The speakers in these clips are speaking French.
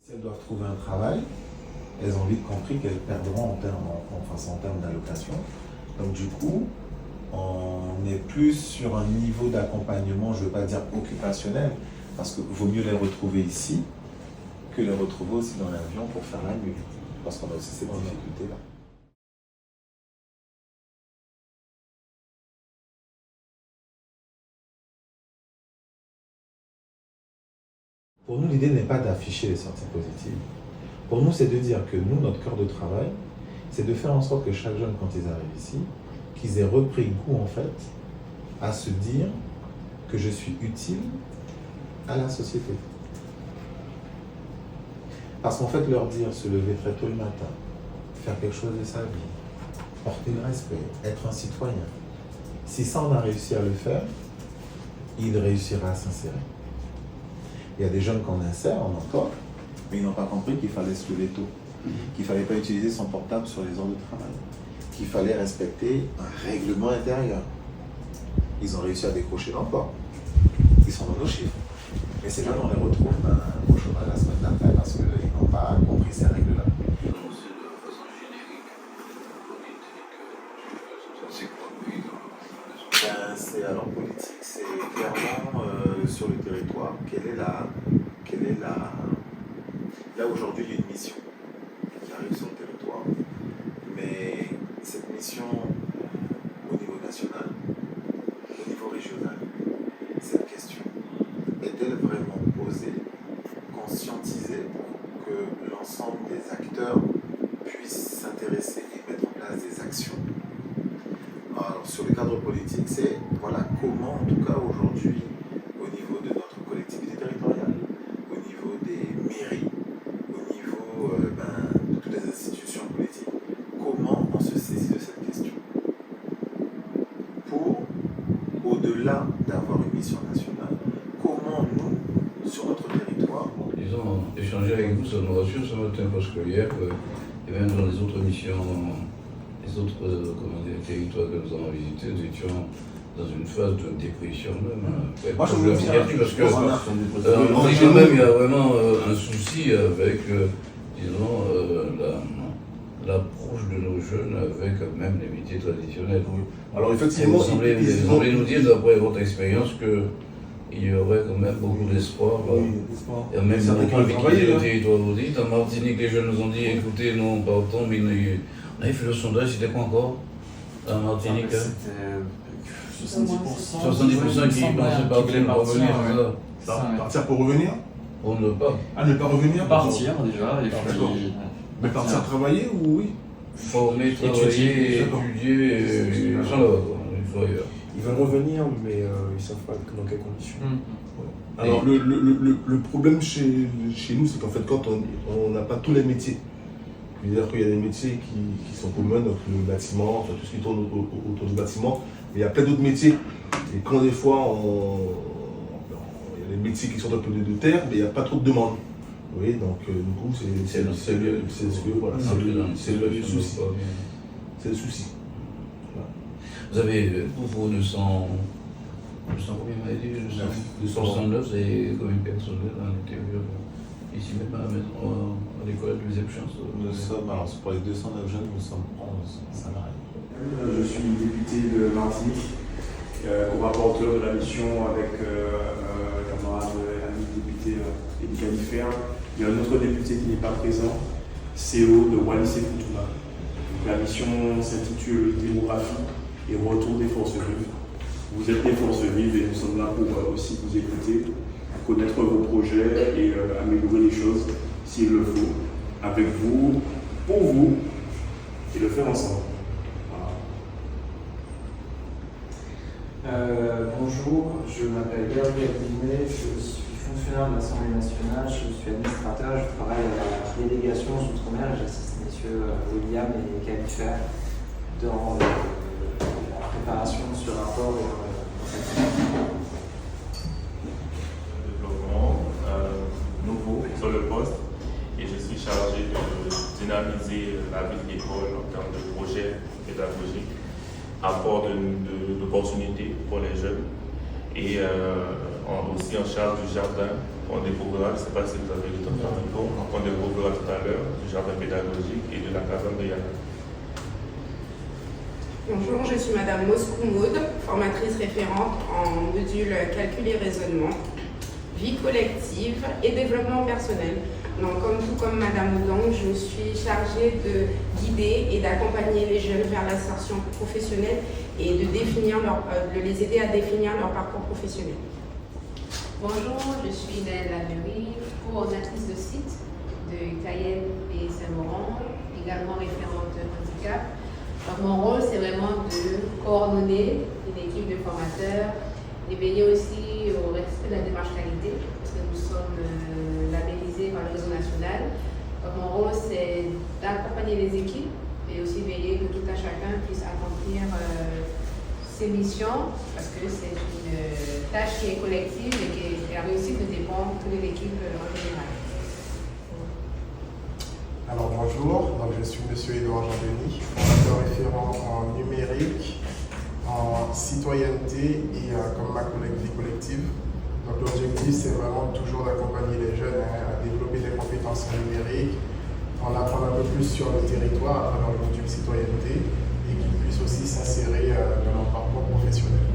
Si elles doivent trouver un travail, elles ont vite compris qu'elles perdront en termes d'allocation. Donc du coup, on est plus sur un niveau d'accompagnement, je ne veux pas dire occupationnel, parce qu'il vaut mieux les retrouver ici que les retrouver aussi dans l'avion pour faire la nuit, parce qu'on a aussi cette difficulté-là. Pour nous, l'idée n'est pas d'afficher les sorties positives. Pour nous, c'est de dire que nous, notre cœur de travail, c'est de faire en sorte que chaque jeune, quand ils arrivent ici, qu'ils aient repris goût, en fait, à se dire que je suis utile à la société. Parce qu'en fait, leur dire, se lever très tôt le matin, faire quelque chose de sa vie, porter le respect, être un citoyen, si ça, on a réussi à le faire, il réussira à s'insérer. Il y a des jeunes qu'on insère en emploi, mais ils n'ont pas compris qu'il fallait se lever tôt, qu'il ne fallait pas utiliser son portable sur les heures de travail, qu'il fallait respecter un règlement intérieur. Ils ont réussi à décrocher l'emploi. Ils sont dans nos chiffres. Mais ces jeunes, on les retrouve au chômage la semaine d'après parce qu'ils n'ont pas compris ces règles-là. C'est alors politique, c'est clairement sur le territoire. Là aujourd'hui, il y a une mission qui arrive sur le territoire, mais cette mission au niveau national, au niveau régional, cette question est-elle vraiment posée, conscientisée pour que l'ensemble des acteurs puissent s'intéresser et mettre en place des actions? Alors, sur le cadre politique, c'est voilà comment, en tout cas aujourd'hui, au niveau de notre collectivité territoriale, au niveau des mairies, au niveau de toutes les institutions politiques, comment on se saisit de cette question pour, au-delà d'avoir une mission nationale, comment nous, sur notre territoire... Disons, échanger avec vous, ça nous rassure ce matin parce que hier, et même dans les autres missions, les autres territoires que nous avons visités, nous étions dans une phase de dépression même. Moi, je veux dire, parce que quand même, il y a vraiment un souci avec, disons, l'approche de nos jeunes avec même les métiers traditionnels. Oui. Alors effectivement, vous semblez nous dire, d'après votre expérience, qu'il y aurait quand même beaucoup d'espoir. Oui, et même dans le territoire, vous dites, en Martinique, les jeunes nous ont dit, écoutez, non, partons, mais on avait fait le sondage, c'était quoi encore en Martinique? C'était 70% qui pensaient partir pour revenir, c'est ça? Partir pour revenir? Pour ne pas. Ah, ne pas revenir? Partir déjà, et d'accord. Mais partir travailler ou oui? Former, travailler, étudier, ils sont là-bas, ils sont ailleurs. Ils veulent revenir, mais ils ne savent pas dans quelles conditions. Alors, le problème chez nous, c'est qu'en fait, quand on n'a pas tous les métiers, c'est-à-dire qu'il y a des métiers qui sont communs, donc le bâtiment, enfin, tout ce qui tourne autour du bâtiment, mais il y a plein d'autres métiers. Et quand des fois, il y a des métiers qui sont un peu de terre, mais il n'y a pas trop de demandes. Oui, donc du coup, c'est le souci. C'est le souci. Vous avez, pour vous, 200 combien m'avez dit 269, c'est combien de personnes à l'intérieur? Ici même à la maison, à l'école de deuxième chance. Nous sommes, alors pour les 209 jeunes, nous sommes 11 salariés. Je suis député de Martinique, co-rapporteur de la mission avec le camarade ami député Eddie Califère. Il y a un autre député qui n'est pas présent, CO de Wallis et Futuna. La mission s'intitule Démographie et retour des forces vives. Vous êtes des forces vives et nous sommes là pour aussi vous écouter, connaître vos projets et améliorer les choses s'il le faut, avec vous, pour vous, et le faire ensemble. Bonjour, je m'appelle Gabriel Binet, je suis fonctionnaire de l'Assemblée nationale, je suis administrateur, je travaille à la délégation aux Outre-mer et j'assiste messieurs William et Califère dans la préparation de ce rapport et développement nouveau sur le poste et je suis chargé de dynamiser la vie de l'école en termes de projets pédagogiques, apport d'opportunités pour les jeunes et aussi en charge du jardin On découvrira, je ne sais pas si vous avez eu le temps de faire un tour, on découvrira tout à l'heure du jardin pédagogique et de la caserne de Yana. Bonjour, je suis Madame Moscou Maud, formatrice référente en module calcul et raisonnement, vie collective et développement personnel. Donc, comme Madame Oudang, je suis chargée de guider et d'accompagner les jeunes vers l'insertion professionnelle et de les aider à définir leur parcours professionnel. Bonjour, je suis Naëlle Lamery, coordinatrice de site de Cayenne et Saint-Laurent, également référente handicap. Donc, mon rôle, c'est vraiment de coordonner une équipe de formateurs et veiller aussi au respect de la démarche qualité, parce que nous sommes labellisés par le réseau national. Donc, mon rôle, c'est d'accompagner les équipes et aussi veiller que tout un chacun puisse accomplir ses missions, parce que c'est une tâche qui est collective et que la réussite ne dépend que de l'équipe en général. Alors bonjour, donc, je suis M. Édouard Jean-Denis, formateur référent en numérique, en citoyenneté et comme ma collègue vie collective. Donc l'objectif, c'est vraiment toujours d'accompagner les jeunes à développer des compétences numériques, en apprendre un peu plus sur le territoire à travers le module citoyenneté et qu'ils puissent aussi s'insérer dans leur parcours professionnel.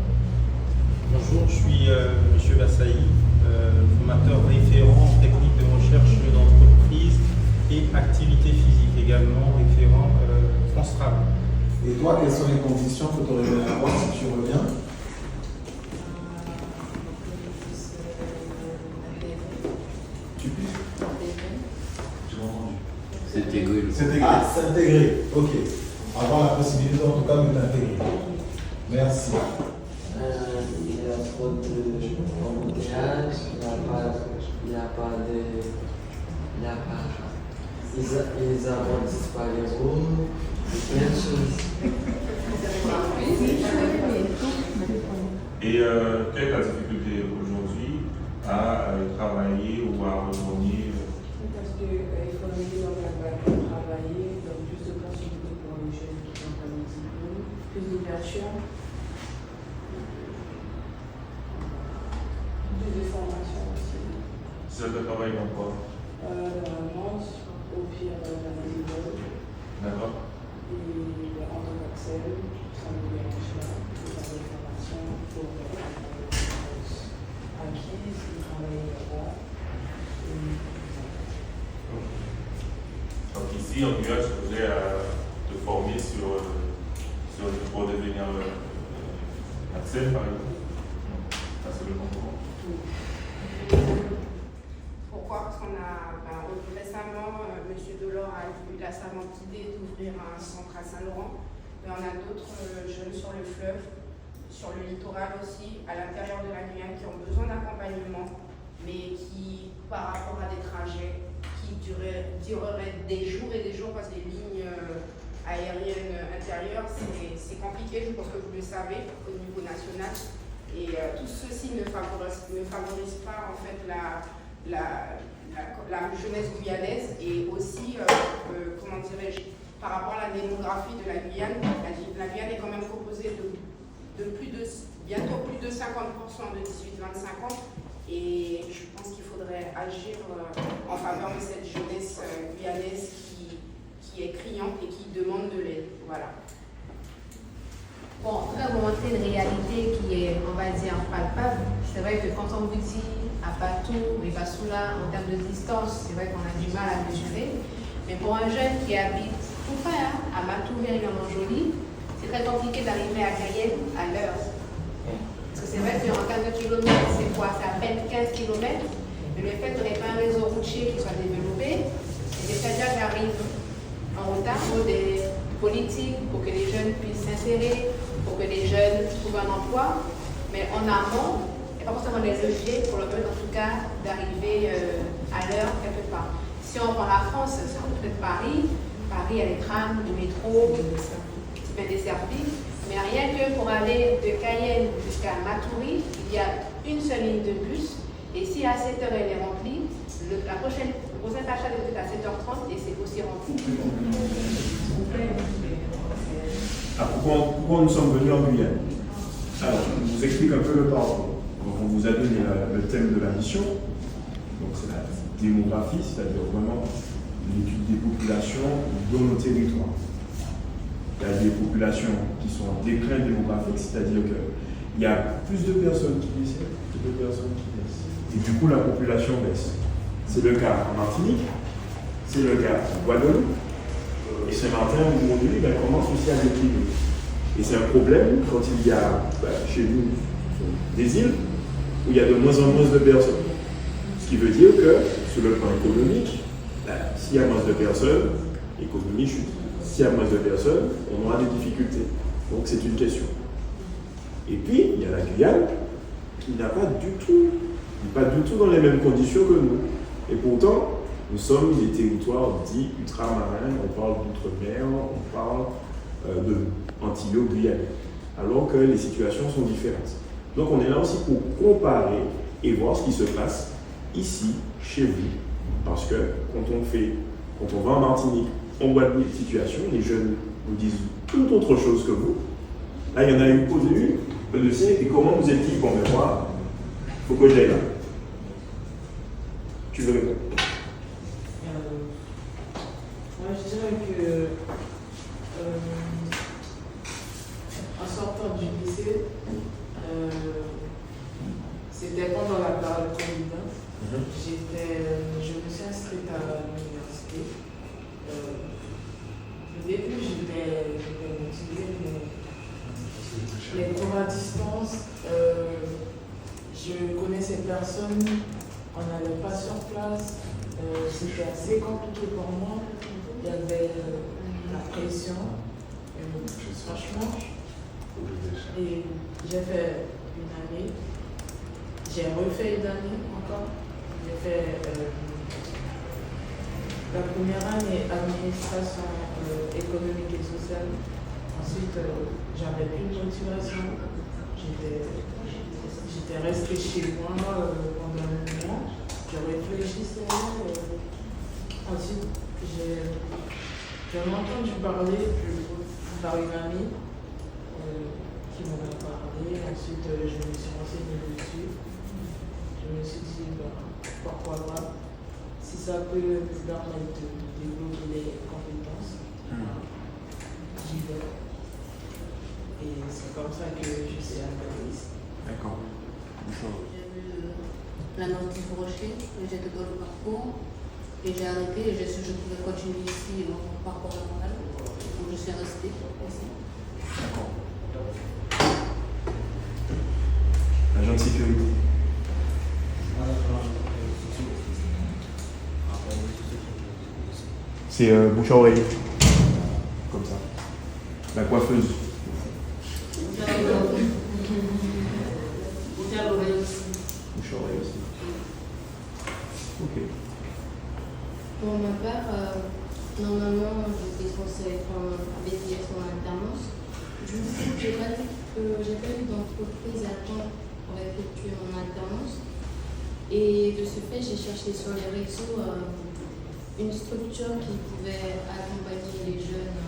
Bonjour, je suis M. Bassaï, formateur référent en technique de recherche d'entreprise et activité physique, également référent France Travail. Et toi, quelles sont les conditions que tu aurais besoin d'avoir si tu reviens? S'intégrer. Ah, s'intégrer, ok. Avoir la possibilité en tout cas de t'intégrer. Merci. Il y a trop d'embouteillage, il n'y a pas les arbres disparaissent, plein de choses. Et quelle est la difficulté aujourd'hui à travailler ou à revenir? Parce qu'il faut venir dans la vague pour travailler, donc plus de possibilités pour les jeunes qui n'ont pas de diplôme, plus d'ouverture, plus de formation aussi. C'est le travail dans quoi? Dans la vente, au pire dans la maison. D'accord. Et en tant qu'Axel, ça me dérange pas de faire des formations pour acquises, de travailler là-bas. Donc ici, en Guyane, je voudrais te former pour devenir Axel, par exemple. Ça, c'est le concours. Pourquoi? Parce qu'on a récemment, M. Delors a eu la savante idée d'ouvrir un centre à Saint-Laurent, mais on a d'autres jeunes sur le fleuve, sur le littoral aussi, à l'intérieur de la Guyane, qui ont besoin d'accompagnement, mais qui, par rapport à des trajets qui dureraient des jours et des jours, parce que les lignes aériennes intérieures, c'est compliqué, je pense que vous le savez, au niveau national. Et tout ceci ne favorise pas en fait la jeunesse guyanaise et aussi, comment dirais-je, par rapport à la démographie de la Guyane, la Guyane est quand même composée de bientôt plus de 50% de 18-25 ans et je pense qu'il faudrait agir en faveur de cette jeunesse guyanaise qui est criante et qui demande de l'aide. Voilà. Bon, on va montrer une réalité qui est, on va dire, palpable. C'est vrai que quand on vous dit à Patou et Bassoula, en termes de distance, c'est vrai qu'on a du mal à mesurer. Mais pour un jeune qui habite tout près, à Matouvé et à Montjoly, c'est très compliqué d'arriver à Cayenne à l'heure. Parce que c'est vrai qu'en termes de kilomètres, c'est quoi? C'est à peine 15 km. Mais le fait qu'il n'y ait pas un réseau routier qui soit développé, c'est des stagiaires qui arrivent en retard pour des politiques, pour que les jeunes puissent s'insérer, pour que les jeunes trouvent un emploi, mais en amont, il n'y a pas forcément des leviers pour le permettre en tout cas d'arriver à l'heure quelque part. Si on prend la France, c'est peut-être Paris a les trams, le métro, c'est bien desservi, mais rien que pour aller de Cayenne jusqu'à Matoury, il y a une seule ligne de bus, et si à 7h elle est remplie, le prochain achat est à 7h30 et c'est aussi rempli. Pourquoi nous sommes venus en Guyane? Alors, je vous explique un peu le parcours. Donc, on vous a donné le thème de la mission. Donc c'est la démographie, c'est-à-dire vraiment l'étude des populations dans nos territoires. Il y a des populations qui sont en déclin démographique, c'est-à-dire qu'il y a plus de personnes qui décèdent que de personnes qui naissent. Et du coup, la population baisse. C'est le cas en Martinique, c'est le cas en Guadeloupe, et Saint-Martin, aujourd'hui, commence aussi à décliner. Et c'est un problème quand il y a, chez nous, des îles où il y a de moins en moins de personnes. Ce qui veut dire que, sur le plan économique, s'il y a moins de personnes, l'économie chute. S'il y a moins de personnes, on aura des difficultés. Donc c'est une question. Et puis, il y a la Guyane qui n'est pas du tout dans les mêmes conditions que nous. Et pourtant, nous sommes des territoires dits ultramarins, on parle d'outre-mer, on parle de Antilles-Guyane, alors que les situations sont différentes. Donc on est là aussi pour comparer et voir ce qui se passe ici, chez vous. Parce que quand on va en Martinique, on voit des situations, les jeunes nous disent tout autre chose que vous. Là, il y en a eu posé une, le sien, et comment vous êtes dit, bon ben moi, il faut que j'aille là. Tu veux répondre? Moi, je dirais que en sortant du lycée, c'était pendant la période Covid. Je me suis inscrite à l'université. Au début, j'étais motivée, mais les cours à distance, je connaissais personne, on n'allait pas sur place, c'était assez compliqué pour moi. Il y avait la pression, franchement. Et j'ai fait une année, j'ai refait une année encore. J'ai fait la première année administration économique et sociale. Ensuite, j'avais plus de motivation. J'étais restée chez moi pendant un mois. Je réfléchissais. Ensuite, j'en ai entendu parler par une amie qui m'en a parlé. Ensuite, je me suis renseignée dessus. Je me suis dit, pourquoi pas, si ça peut nous permettre de développer les compétences, j'y vais. Et c'est comme ça que je suis arrivée ici. D'accord. J'ai vu l'annonce du Rocher, j'ai de le parcours, et j'ai arrêté, et je pouvais continuer ici mon parcours normal, donc je suis restée ici. D'accord. Agent de sécurité. C'est bouche à oreille. Comme ça. La coiffeuse. Bouche à oreille aussi. Bouche à oreille aussi. Ok. Pour ma part, normalement, j'étais censée être en BTS en alternance. Du coup, j'ai pas eu d'entreprise à temps pour effectuer mon alternance. Et de ce fait, j'ai cherché sur les réseaux une structure qui pouvait accompagner les jeunes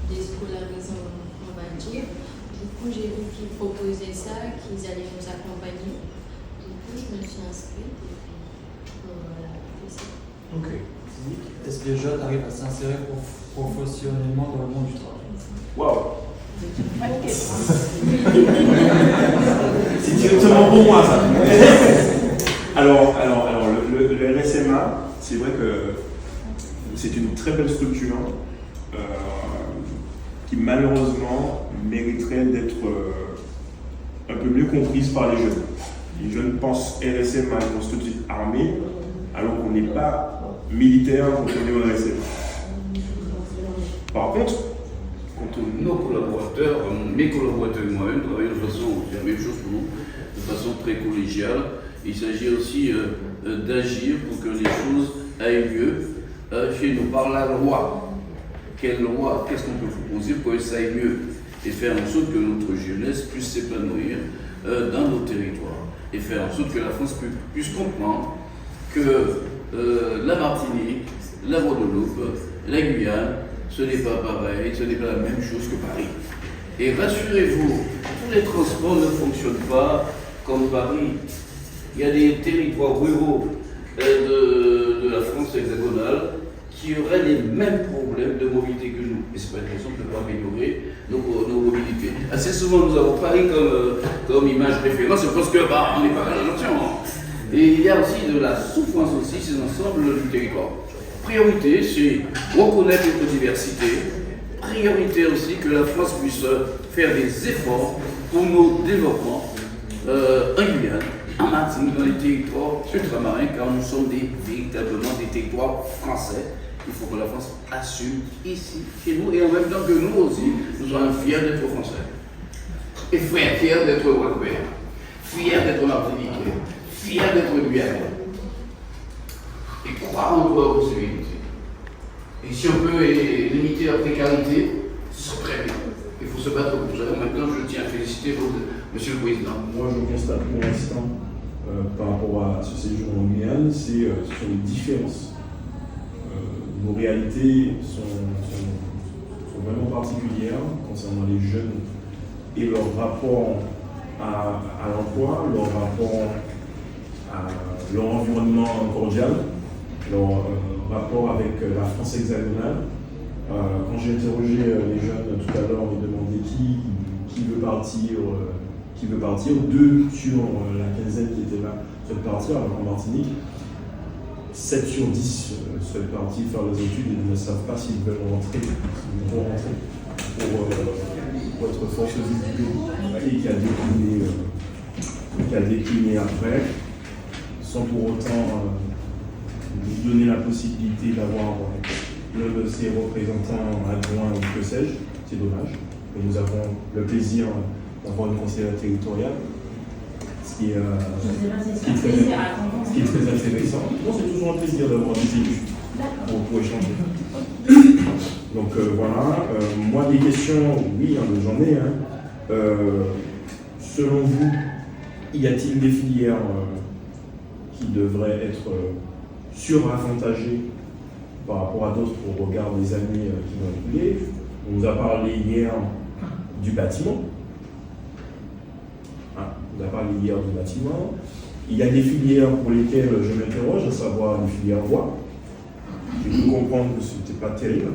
déscolarisés, on va dire. Du coup, j'ai vu qu'ils proposaient ça, qu'ils allaient nous accompagner. Du coup, je me suis inscrite et puis voilà, c'est ça. Ok. Est-ce que les jeunes arrivent à s'insérer professionnellement dans le monde du travail? Waouh! C'est directement pour moi ça. Alors le RSMA, c'est vrai que c'est une très belle structure qui malheureusement mériterait d'être un peu mieux comprise par les jeunes. Les jeunes pensent RSMA, ils pensent tout de suite armée, alors qu'on n'est pas militaire quand on est au RSMA. Par contre, nos collaborateurs, mes collaborateurs et moi-même travaillons de façon, c'est la même chose pour nous, de façon très collégiale. Il s'agit aussi d'agir pour que les choses aillent mieux chez nous par la loi. Quelle loi? Qu'est-ce qu'on peut proposer pour que ça aille mieux? Et faire en sorte que notre jeunesse puisse s'épanouir dans nos territoires. Et faire en sorte que la France puisse comprendre que la Martinique, la Guadeloupe, la Guyane, ce n'est pas pareil, ce n'est pas la même chose que Paris. Et rassurez-vous, tous les transports ne fonctionnent pas comme Paris. il y a des territoires ruraux de la France hexagonale qui auraient les mêmes problèmes de mobilité que nous. Et ce n'est pas une raison de ne pas améliorer nos mobilités. Assez souvent, nous avons Paris comme image référence, parce que on n'est pas la nation. Et il y a aussi de la souffrance aussi, c'est l'ensemble du territoire. Priorité, c'est reconnaître notre diversité. Priorité aussi que la France puisse faire des efforts pour nos développements en Guyane, en Martinique, dans les territoires ultramarins, car nous sommes véritablement des territoires français. Il faut que la France assume ici, chez nous, et en même temps que nous aussi, nous soyons fiers d'être français. Et fiers d'être européens, fiers d'être martiniquais, fiers d'être guyanais. Et croire en nos possibilités. Et si on peut limiter la précarité, c'est très bien. Il faut se battre pour ça. Maintenant, je tiens à féliciter Monsieur le Président. Moi, je constate pour l'instant, par rapport à ce séjour en Guyane, c'est sur les différences. Nos réalités sont vraiment particulières concernant les jeunes et leur rapport à l'emploi, leur rapport à leur environnement cordial, leur rapport avec la France hexagonale. Quand j'ai interrogé les jeunes tout à l'heure, on me demandait qui veut partir. 2 sur la quinzaine qui étaient là souhaitent partir, alors en Martinique, 7 sur 10 souhaitent partir faire les études et ne savent pas s'ils veulent rentrer, s'ils vont rentrer pour être force vive du pays, qui a décliné après, sans pour autant nous donner la possibilité d'avoir l'un de ses représentants adjoints ou que sais-je. C'est dommage. Et nous avons le plaisir d'avoir une conseillère territoriale, ce qui est très intéressant. Non, c'est toujours un plaisir d'avoir des élus pour échanger. Donc voilà, moi des questions, oui, j'en ai. Selon vous, y a-t-il des filières qui devraient être suravantagées par rapport à d'autres au regard des années qui vont écouler? On nous a parlé hier du bâtiment. Il y a des filières pour lesquelles je m'interroge, à savoir les filières bois. J'ai pu comprendre que ce n'était pas terrible.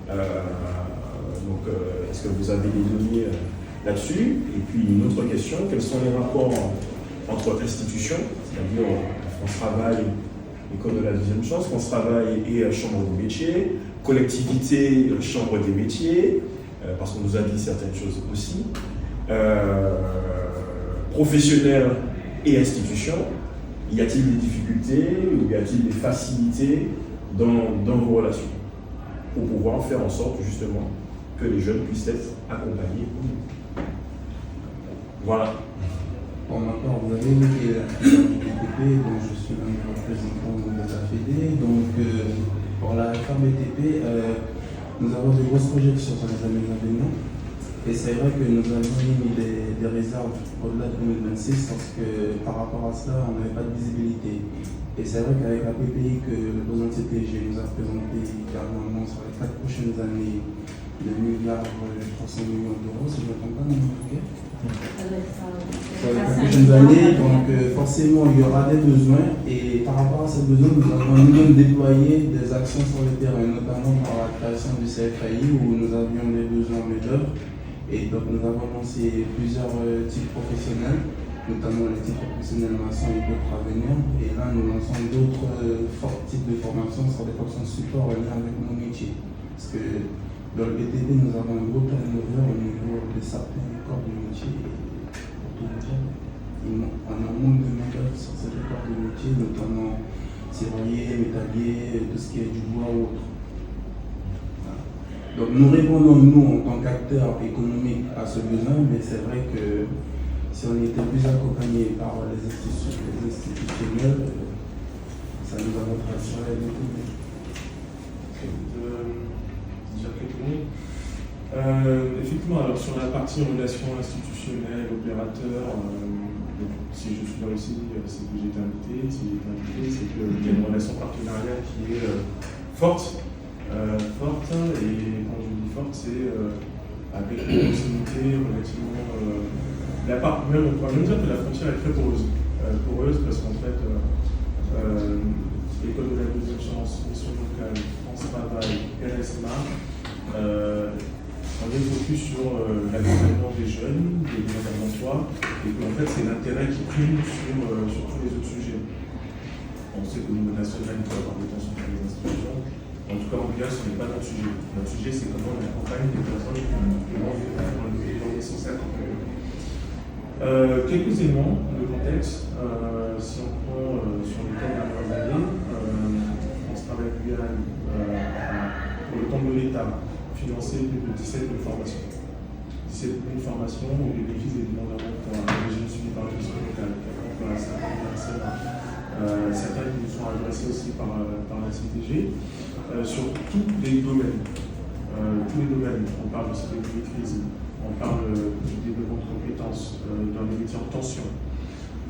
Donc, est-ce que vous avez des données là-dessus? Et puis, une autre question, quels sont les rapports entre institutions, c'est-à-dire France Travail, École de la deuxième chance, France Travail et Chambre des métiers, collectivité, Chambre des métiers, parce qu'on nous a dit certaines choses aussi, professionnels et institutions. Y a-t-il des difficultés ou y a-t-il des facilités dans vos relations pour pouvoir faire en sorte justement que les jeunes puissent être accompagnés? Voilà. Bon, maintenant, vous avez évoqué la BTP, donc je suis un représentant de la FED. Donc, pour la réforme BTP, nous avons de grosses projections sur les années à venir. Et c'est vrai que nous avons mis des réserves au-delà de 2026 parce que par rapport à cela, on n'avait pas de visibilité. Et c'est vrai qu'avec la PPI que le président de CTG nous a présenté dernièrement sur les 4 prochaines années, 2 milliards 300 millions d'euros, si je ne me trompe pas, non, sur les 4 prochaines années, donc forcément il y aura des besoins et par rapport à ces besoins, nous avons nous-mêmes déployé des actions sur le terrain, notamment par la création du CFAI où nous avions des besoins en main-d'œuvre. Et donc nous avons lancé plusieurs types professionnels, notamment les types professionnels maçons et d'autres à venir. Et là nous lançons d'autres forts types de formations sur des fonctions support en lien avec nos métiers. Parce que dans le BTP, nous avons un gros turnover au niveau de certains corps de métier. Pour tout vous dire, on a un manque de main-d'œuvre sur ces corps de métier, notamment serrurier, métallier, tout ce qui est du bois ou autre. Donc nous répondons, nous, en tant qu'acteurs économiques, à ce besoin, mais c'est vrai que si on était plus accompagnés par les institutionnels, ça nous avantagerait beaucoup. Effectivement, alors sur la partie relations institutionnelles, opérateurs, si je suis là aussi, c'est que j'ai été invité, c'est qu'il y a une relation partenariale qui est forte. Et quand je dis forte, c'est avec une proximité relativement. Même on pourrait même dire que la frontière est très poreuse poreuse parce qu'en fait, l'école de la deuxième chance, mission locale, France Travail, RSMA, on est focus sur l'accompagnement des jeunes, des demandeurs d'emploi, et qu'en fait c'est l'intérêt qui prime sur tous les autres sujets. On sait qu'au niveau national, il peut y avoir des tensions sur les institutions. En tout cas, en Guyane, ce n'est pas notre sujet. Notre sujet, c'est comment on accompagne les personnes qui ont des sens accompagnés. Quelques éléments de contexte. Si on prend sur les 4 dernières années, France Travail Guyane, pour le temps de l'État, financé plus de 17 000 formations. 17 000 formations au bénéfice des demandeurs d'emploi, un régime suivi par la mission locale, par la certains qui nous sont adressés aussi par la CTG, sur tous les domaines. On parle aussi de maîtrise, on parle du développement de compétences dans les métiers en tension.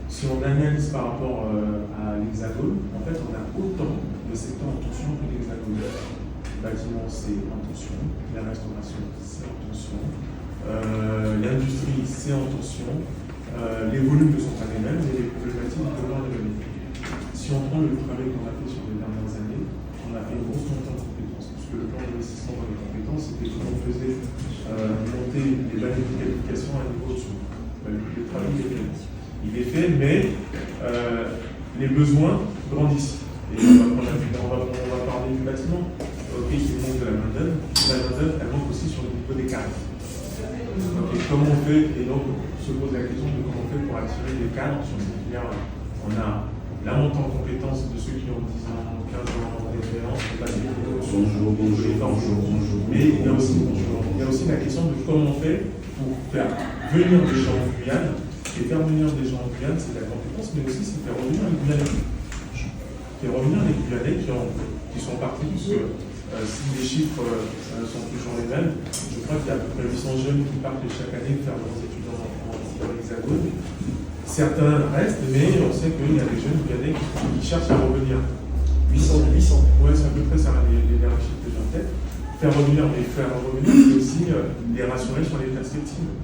Si on analyse par rapport à l'Hexagone, en fait, on a autant de secteurs en tension que l'Hexagone. Le bâtiment, c'est en tension, la restauration, c'est en tension, l'industrie, c'est en tension, les volumes ne sont pas les mêmes, mais les problématiques demeurent les mêmes. Si on prend le travail qu'on a fait sur les dernières années, on a fait une grosse montée en compétences, puisque le plan d'investissement dans les compétences, c'était comment on faisait monter les années de qualification à un niveau au-dessous. Le travail est fait. Il est fait, mais les besoins grandissent. Et on va parler du bâtiment. Ok, il manque de la main-d'œuvre. La main-d'œuvre, elle manque aussi sur le niveau des cadres. Et comment on fait, et donc on se pose la question de comment on fait pour attirer des cadres sur cette filière. On a la montée en compétences de ceux qui ont 10 ans, 15 ans d'expérience, mais il y a aussi la question de comment on fait pour faire venir des gens en Guyane. Et faire venir des gens en Guyane, c'est la compétence, mais aussi c'est faire revenir les Guyanais. Faire revenir les Guyanais qui sont partis, puisque si les chiffres sont toujours les mêmes, je crois qu'il y a à peu près 800 jeunes qui partent chaque année faire leurs études dans l'Hexagone. Certains restent, mais on sait qu'il y a des jeunes Guyanais qui cherchent à revenir. 800. Oui, c'est à peu près ça, les chiffres que j'ai en tête. Faire revenir, c'est aussi les rassurer sur les perspectives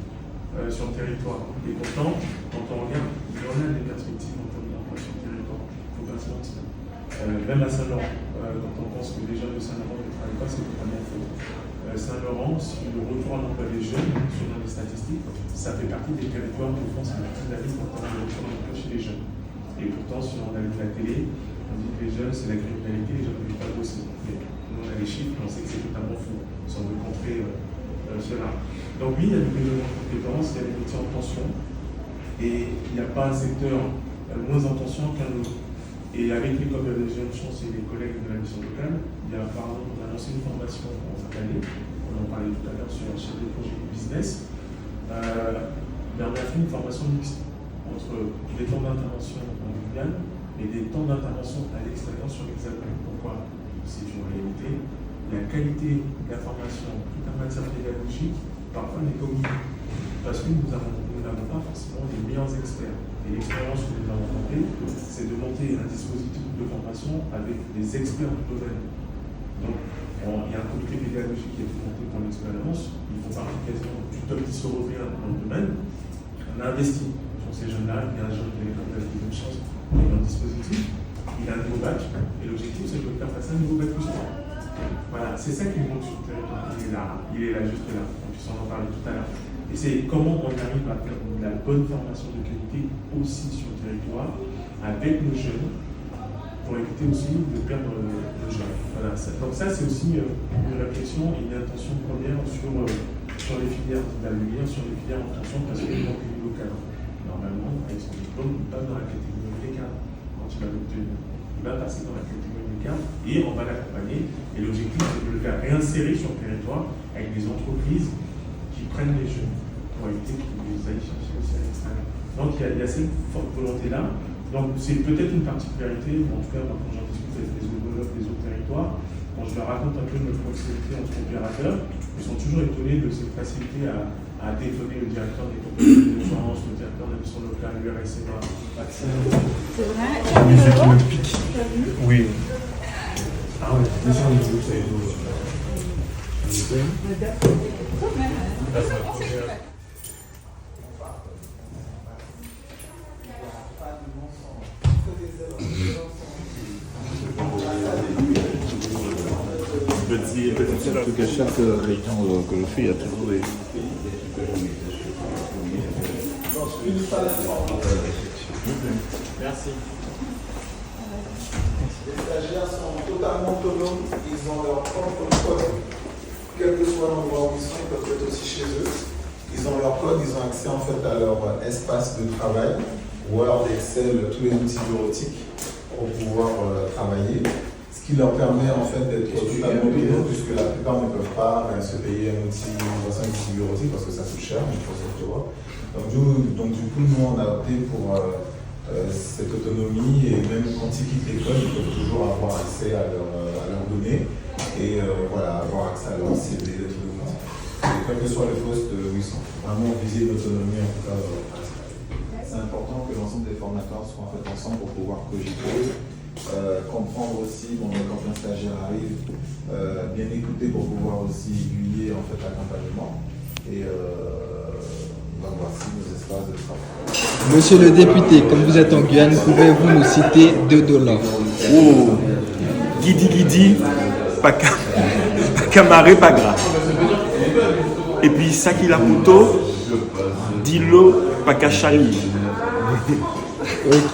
sur le territoire. Et pourtant, quand on regarde, il y en a des perspectives en termes d'emploi sur le territoire. Il ne faut pas se mentir. Même à Saint-Laurent, quand on pense que les jeunes de Saint-Laurent ne travaillent pas, c'est totalement faux. Saint-Laurent, si le retour à l'emploi des jeunes, selon les statistiques, ça fait partie des territoires de France qui sont la liste en termes de retour à l'emploi chez les jeunes. Et pourtant, si on allume la télé, on dit que les jeunes, c'est la criminalité, les jeunes ne veulent pas bosser. Mais nous, on a les chiffres, on sait que c'est totalement faux. Si on veut contrer cela. Donc oui, il y a des développements de compétences, il y a des métiers en tension, et il n'y a pas un secteur moins en tension qu'un autre. Et avec l'école de la deuxième chance et les collègues de la mission locale, il y a par exemple, on a lancé une formation en cette année, on en parlait tout à l'heure sur un chef de projet business, mais on a fait une formation mixte entre des temps d'intervention en Guyane et des temps d'intervention à l'extérieur sur l'Hexagone. Pourquoi? C'est une réalité. La qualité de la formation, tout en matière pédagogique, parfois n'est pas oubliée. Parce que nous n'avons pas forcément les meilleurs experts. Et l'expérience que nous avons rencontrée, c'est de monter un dispositif de formation avec des experts du domaine. Donc, il y a un comité pédagogique qui a été monté pour l'expérience. Ils font partie quasiment du top 10 européen dans le domaine. On a investi sur ces jeunes-là. Il y a un jeune qui a eu une chance dans le dispositif. Il a un nouveau bac. Et l'objectif, c'est de faire passer un nouveau bac plus 3. Voilà, c'est ça qui manque sur le territoire. Il est là, juste là. On puisse en parler tout à l'heure. Et c'est comment on arrive à faire de la bonne formation de qualité aussi sur le territoire avec nos jeunes pour éviter aussi de perdre nos jeunes. Voilà. Donc ça, c'est aussi une réflexion et une intention première sur les filières d'avenir, sur les filières en tension, parce qu'il manque une niveau cadre. Normalement, avec son diplôme, il passe dans la catégorie des cadres quand il va l'obtenir. Il va passer dans la catégorie des cadres et on va l'accompagner. Et l'objectif, c'est de le faire réinsérer sur le territoire avec des entreprises qui prennent les jeunes pour éviter qu'ils les aillent chercher aussi à l'extérieur. Donc il y a cette forte volonté-là. Donc c'est peut-être une particularité, en tout cas moi, quand j'en discute avec les homologues des autres territoires, quand je leur raconte un peu notre proximité entre opérateurs, ils sont toujours étonnés de cette facilité à téléphoner le directeur des compagnies d'assurance, le directeur de la mission locale, l'URSMA. C'est vrai? Mais c'est qui me pique. Oui. Ah ouais, déjà on est ça D'accord. petit En tout cas, chaque réunion que je fais, il y a toujours des... Merci. Les stagiaires sont totalement autonomes, ils ont leur propre code. Quel que soit l'endroit où ils sont, ils peuvent être aussi chez eux. Ils ont leur code, ils ont accès en fait à leur espace de travail, Word, Excel, tous les outils bureautiques pour pouvoir travailler. Ce qui leur permet en fait d'être totalement autonomes, puisque la plupart ne peuvent pas se payer un outil bureautique parce que ça coûte cher, Microsoft Word. Donc du coup, nous on a opté pour cette autonomie, et même quand ils quittent l'école, ils peuvent toujours avoir accès à leurs données et voilà, avoir accès à leur CV, des trucs de ça. Et quel que soit le poste où ils sont, vraiment viser une autonomie en tout cas. C'est important que l'ensemble des formateurs soient en fait ensemble pour pouvoir cogiter, comprendre aussi quand un stagiaire arrive, bien écouter pour pouvoir aussi aiguiller en fait l'accompagnement et voici nos espaces de travail. Monsieur le député, comme vous êtes en Guyane, pouvez-vous nous citer $2? Oh, guidi, pas camaré, pas gras. Et puis Sakila Puto, Dilo, pas cachali. Ok.